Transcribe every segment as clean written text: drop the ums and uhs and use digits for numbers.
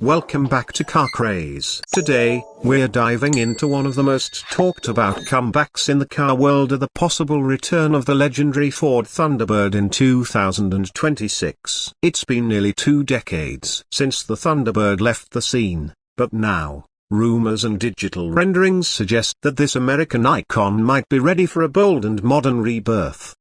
Welcome back to Car Craze. Today, we're diving into one of the most talked about comebacks in the car world, the possible return of the legendary Ford Thunderbird in 2026. It's been nearly 2 decades since the Thunderbird left the scene, but now, rumors and digital renderings suggest that this American icon might be ready for a bold and modern rebirth.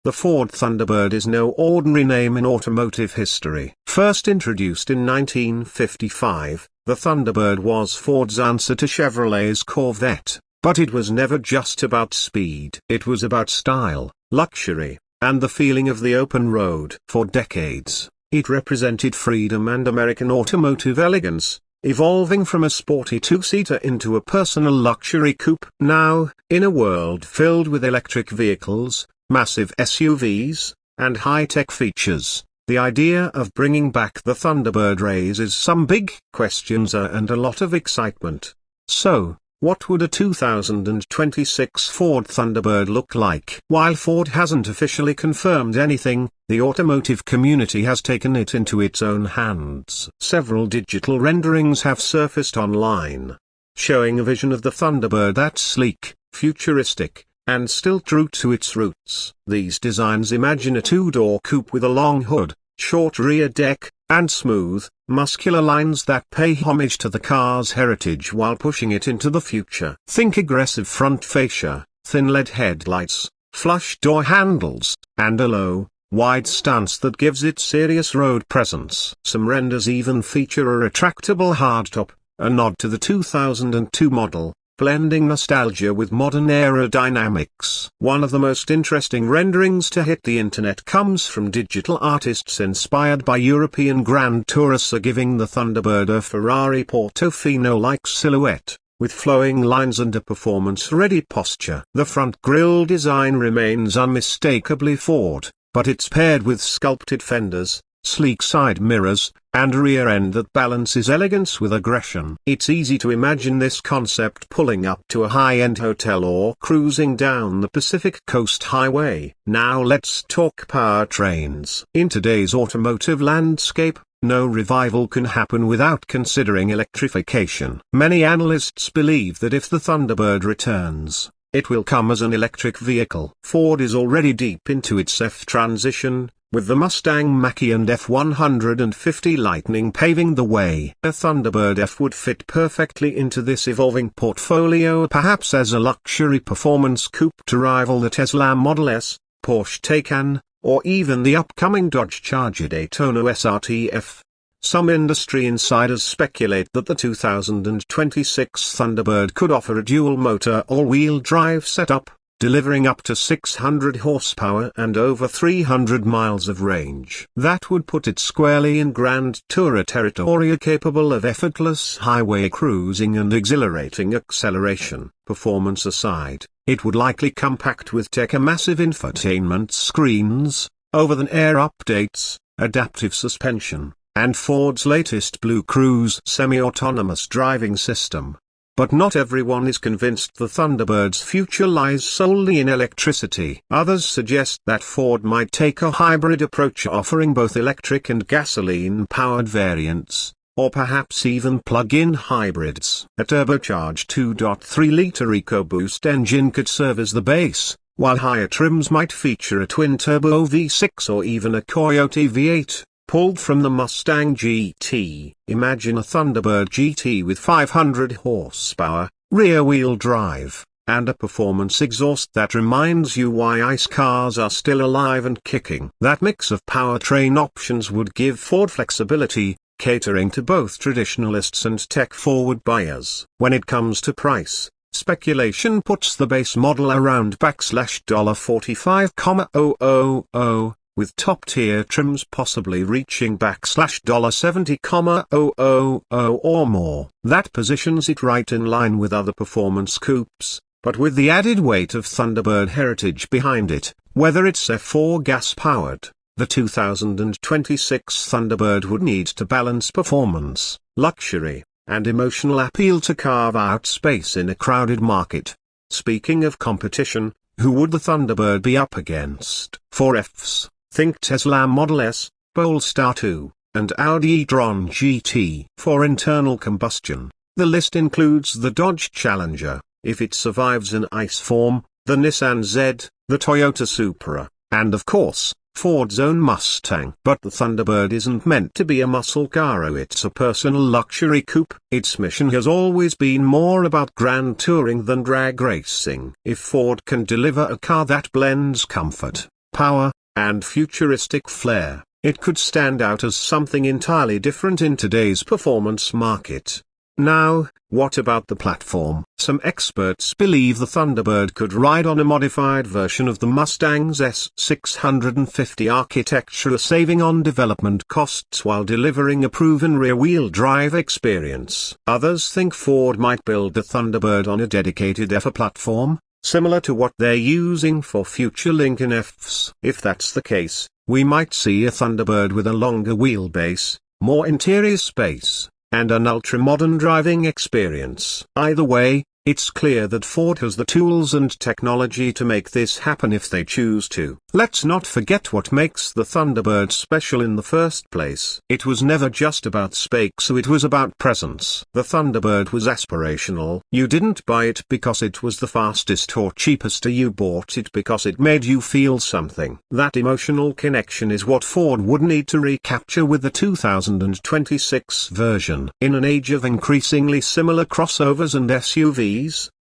The Ford Thunderbird is no ordinary name in automotive history. First introduced in 1955, the Thunderbird was Ford's answer to Chevrolet's Corvette, but it was never just about speed. It was about style, luxury, and the feeling of the open road. For decades, it represented freedom and American automotive elegance, evolving from a sporty two-seater into a personal luxury coupe. Now, in a world filled with electric vehicles, massive SUVs, and high-tech features, the idea of bringing back the Thunderbird raises some big questions and a lot of excitement. So, what would a 2026 Ford Thunderbird look like? While Ford hasn't officially confirmed anything, the automotive community has taken it into its own hands. Several digital renderings have surfaced online, showing a vision of the Thunderbird that's sleek, futuristic, and still true to its roots. These designs imagine a 2-door coupe with a long hood, short rear deck, and smooth, muscular lines that pay homage to the car's heritage while pushing it into the future. Think aggressive front fascia, thin LED headlights, flush door handles, and a low, wide stance that gives it serious road presence. Some renders even feature a retractable hardtop, a nod to the 2002 model, blending nostalgia with modern aerodynamics. One of the most interesting renderings to hit the internet comes from digital artists inspired by European Grand Tourists, giving the Thunderbird a Ferrari Portofino-like silhouette, with flowing lines and a performance-ready posture. The front grille design remains unmistakably Ford, but it's paired with sculpted fenders, sleek side mirrors, and a rear end that balances elegance with aggression. It's easy to imagine this concept pulling up to a high-end hotel or cruising down the Pacific Coast Highway. Now let's talk powertrains. In today's automotive landscape, no revival can happen without considering electrification. Many analysts believe that if the Thunderbird returns, it will come as an electric vehicle. Ford is already deep into its EV transition, with the Mustang Mach-E and F-150 Lightning paving the way. A Thunderbird F would fit perfectly into this evolving portfolio, perhaps as a luxury performance coupe to rival the Tesla Model S, Porsche Taycan, or even the upcoming Dodge Charger Daytona SRT-F. Some industry insiders speculate that the 2026 Thunderbird could offer a dual-motor all-wheel drive setup, delivering up to 600 horsepower and over 300 miles of range. That would put it squarely in Grand Tourer territory, capable of effortless highway cruising and exhilarating acceleration. Performance aside, it would likely come packed with tech, a massive infotainment screens, over-the-air updates, adaptive suspension, and Ford's latest Blue Cruise semi-autonomous driving system. But not everyone is convinced the Thunderbird's future lies solely in electricity. Others suggest that Ford might take a hybrid approach, offering both electric and gasoline-powered variants, or perhaps even plug-in hybrids. A turbocharged 2.3-liter EcoBoost engine could serve as the base, while higher trims might feature a twin-turbo V6 or even a Coyote V8. Pulled from the Mustang GT. Imagine a Thunderbird GT with 500 horsepower, rear-wheel drive, and a performance exhaust that reminds you why ICE cars are still alive and kicking. That mix of powertrain options would give Ford flexibility, catering to both traditionalists and tech-forward buyers. When it comes to price, speculation puts the base model around $45,000, with top-tier trims possibly reaching $70,000 or more. That positions it right in line with other performance coupes, but with the added weight of Thunderbird heritage behind it. Whether it's F or gas-powered, the 2026 Thunderbird would need to balance performance, luxury, and emotional appeal to carve out space in a crowded market. Speaking of competition, who would the Thunderbird be up against? For Fs, think Tesla Model S, Polestar 2, and Audi e-tron GT for internal combustion. The list includes the Dodge Challenger, if it survives in ICE form, the Nissan Z, the Toyota Supra, and of course, Ford's own Mustang. But the Thunderbird isn't meant to be a muscle car, it's a personal luxury coupe. Its mission has always been more about grand touring than drag racing. If Ford can deliver a car that blends comfort, power, and futuristic flair, it could stand out as something entirely different in today's performance market. Now, what about the platform? Some experts believe the Thunderbird could ride on a modified version of the Mustang's S650 architecture, saving on development costs while delivering a proven rear-wheel drive experience. Others think Ford might build the Thunderbird on a dedicated EFA platform, similar to what they're using for future Lincoln Fs. If that's the case, we might see a Thunderbird with a longer wheelbase, more interior space, and an ultra-modern driving experience. Either way, it's clear that Ford has the tools and technology to make this happen if they choose to. Let's not forget what makes the Thunderbird special in the first place. It was never just about spec, so it was about presence. The Thunderbird was aspirational. You didn't buy it because it was the fastest or cheapest, you bought it because it made you feel something. That emotional connection is what Ford would need to recapture with the 2026 version. In an age of increasingly similar crossovers and SUVs,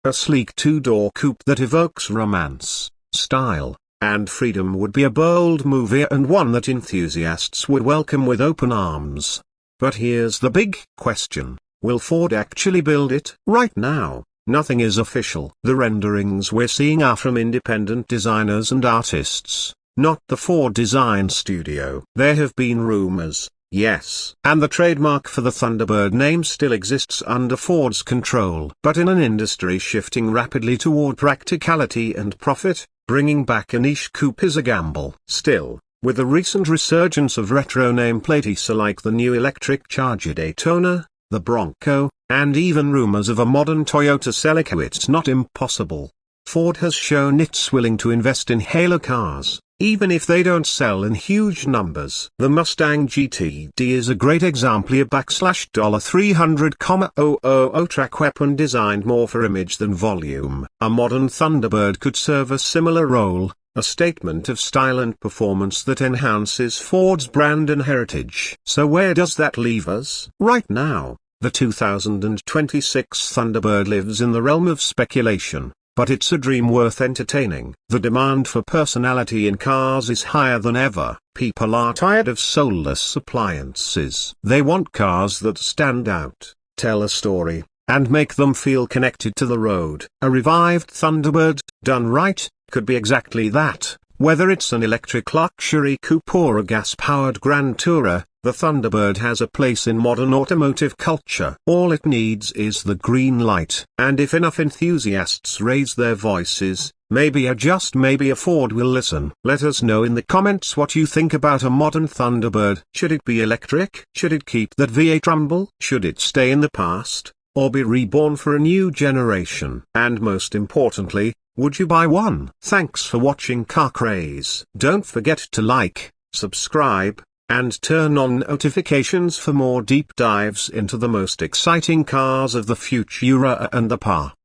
a sleek two-door coupe that evokes romance, style, and freedom would be a bold move, and one that enthusiasts would welcome with open arms. But here's the big question: will Ford actually build it? Right now, nothing is official. The renderings we're seeing are from independent designers and artists, not the Ford Design Studio. There have been rumors, yes, and the trademark for the Thunderbird name still exists under Ford's control. But in an industry shifting rapidly toward practicality and profit, bringing back a niche coupe is a gamble. Still, with the recent resurgence of retro nameplates like the new electric Charger Daytona, the Bronco, and even rumors of a modern Toyota Celica, it's not impossible. Ford has shown it's willing to invest in halo cars, even if they don't sell in huge numbers. The Mustang GT is a great example, a $300,000 track weapon designed more for image than volume. A modern Thunderbird could serve a similar role, a statement of style and performance that enhances Ford's brand and heritage. So where does that leave us? Right now, the 2026 Thunderbird lives in the realm of speculation. But it's a dream worth entertaining. The demand for personality in cars is higher than ever. People are tired of soulless appliances. They want cars that stand out, tell a story, and make them feel connected to the road. A revived Thunderbird, done right, could be exactly that. Whether it's an electric luxury coupe or a gas-powered grand tourer, the Thunderbird has a place in modern automotive culture. All it needs is the green light. And if enough enthusiasts raise their voices, maybe just maybe a Ford will listen. Let us know in the comments what you think about a modern Thunderbird. Should it be electric? Should it keep that V8 rumble? Should it stay in the past, or be reborn for a new generation? And most importantly, would you buy one? Thanks for watching Car Craze. Don't forget to like, subscribe, and turn on notifications for more deep dives into the most exciting cars of the future and the past.